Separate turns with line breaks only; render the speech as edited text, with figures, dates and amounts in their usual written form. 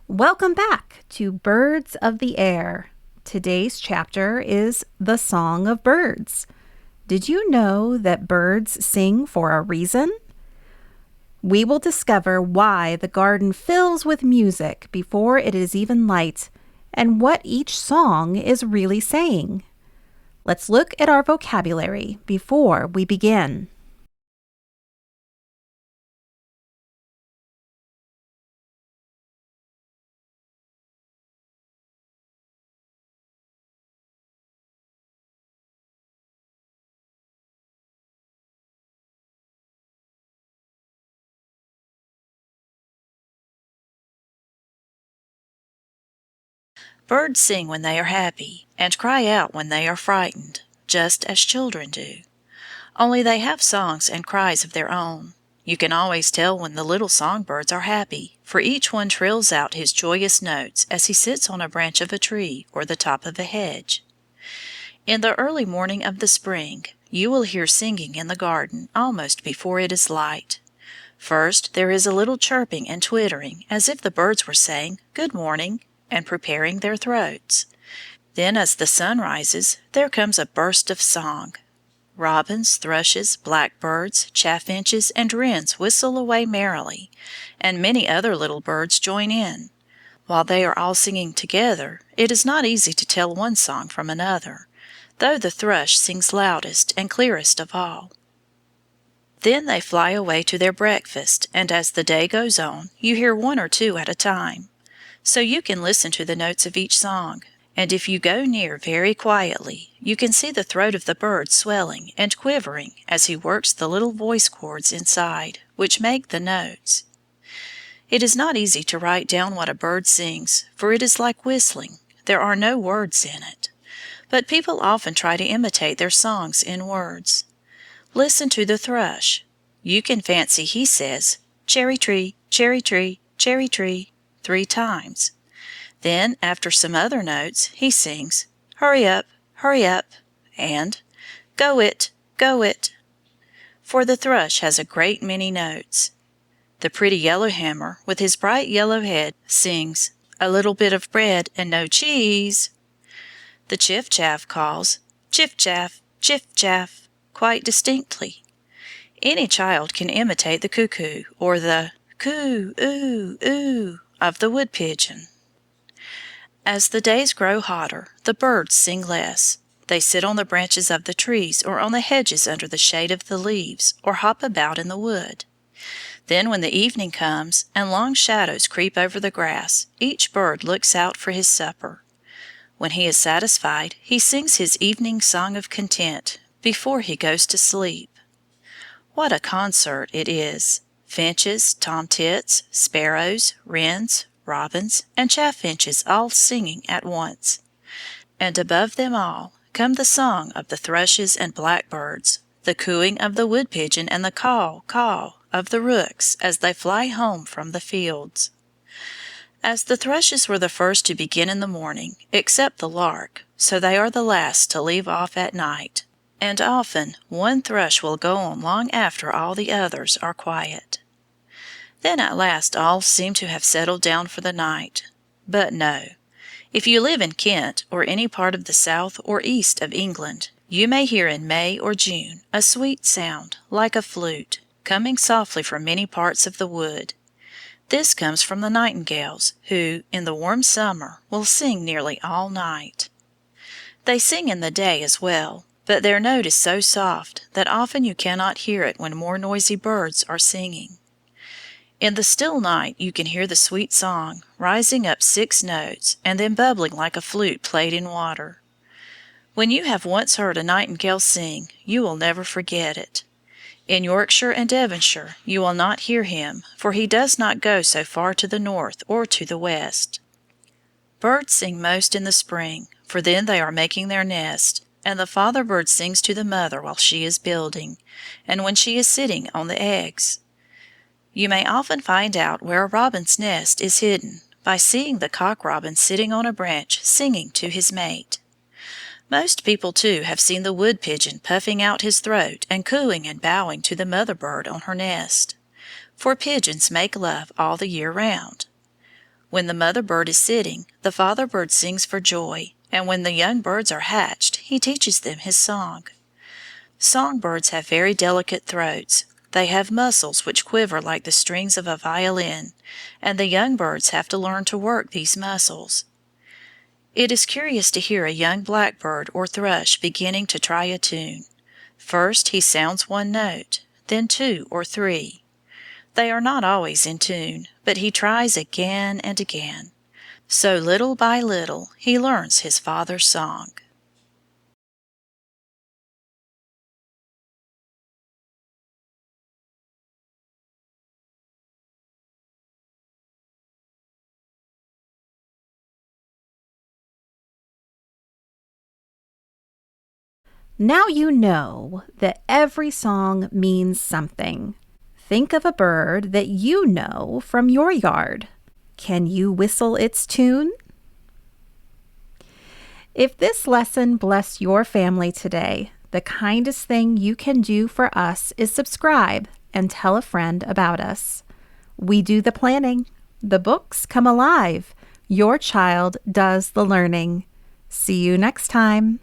Welcome back to Birds of the Air. Today's chapter is The Song of Birds. Did you know that birds sing for a reason? We will discover why the garden fills with music before it is even light and what each song is really saying. Let's look at our vocabulary before we begin.
Birds sing when they are happy, and cry out when they are frightened, just as children do. Only they have songs and cries of their own. You can always tell when the little songbirds are happy, for each one trills out his joyous notes as he sits on a branch of a tree or the top of a hedge. In the early morning of the spring, you will hear singing in the garden almost before it is light. First there is a little chirping and twittering as if the birds were saying "Good morning" and preparing their throats. Then as the sun rises, there comes a burst of song. Robins, thrushes, blackbirds, chaffinches, and wrens whistle away merrily, and many other little birds join in. While they are all singing together, it is not easy to tell one song from another, though the thrush sings loudest and clearest of all. Then they fly away to their breakfast, and as the day goes on, you hear one or two at a time. So you can listen to the notes of each song, and if you go near very quietly, you can see the throat of the bird swelling and quivering as he works the little voice cords inside, which make the notes. It is not easy to write down what a bird sings, for it is like whistling. There are no words in it. But people often try to imitate their songs in words. Listen to the thrush. You can fancy he says, "Cherry tree, cherry tree, cherry tree," 3 times. Then, after some other notes, he sings, hurry up, and go it, go it. For the thrush has a great many notes. The pretty yellowhammer, with his bright yellow head, sings, a little bit of bread and no cheese. The chiff-chaff calls, chiff-chaff, chiff-chaff, quite distinctly. Any child can imitate the cuckoo or the coo, oo, oo of the wood-pigeon. As the days grow hotter, the birds sing less. They sit on the branches of the trees or on the hedges under the shade of the leaves, or hop about in the wood. Then when the evening comes and long shadows creep over the grass, each bird looks out for his supper. When he is satisfied, he sings his evening song of content before he goes to sleep. What a concert it is! Finches, tomtits, sparrows, wrens, robins, and chaffinches all singing at once. And above them all come the song of the thrushes and blackbirds, the cooing of the wood-pigeon, and the caw of the rooks as they fly home from the fields. As the thrushes were the first to begin in the morning, except the lark, so they are the last to leave off at night, and often one thrush will go on long after all the others are quiet. Then at last all seem to have settled down for the night. But no. If you live in Kent or any part of the south or east of England, you may hear in May or June a sweet sound, like a flute, coming softly from many parts of the wood. This comes from the nightingales, who, in the warm summer, will sing nearly all night. They sing in the day as well, but their note is so soft that often you cannot hear it when more noisy birds are singing. In the still night you can hear the sweet song, rising up 6 notes, and then bubbling like a flute played in water. When you have once heard a nightingale sing, you will never forget it. In Yorkshire and Devonshire you will not hear him, for he does not go so far to the north or to the west. Birds sing most in the spring, for then they are making their nest, and the father bird sings to the mother while she is building, and when she is sitting on the eggs. You may often find out where a robin's nest is hidden by seeing the cock-robin sitting on a branch singing to his mate. Most people, too, have seen the wood-pigeon puffing out his throat and cooing and bowing to the mother bird on her nest, for pigeons make love all the year round. When the mother bird is sitting, the father bird sings for joy, and when the young birds are hatched, he teaches them his song. Songbirds have very delicate throats. They have muscles which quiver like the strings of a violin, and the young birds have to learn to work these muscles. It is curious to hear a young blackbird or thrush beginning to try a tune. First he sounds one note, then two or three. They are not always in tune, but he tries again and again. So little by little he learns his father's song.
Now you know that every song means something. Think of a bird that you know from your yard. Can you whistle its tune? If this lesson blessed your family today, the kindest thing you can do for us is subscribe and tell a friend about us. We do the planning. The books come alive. Your child does the learning. See you next time.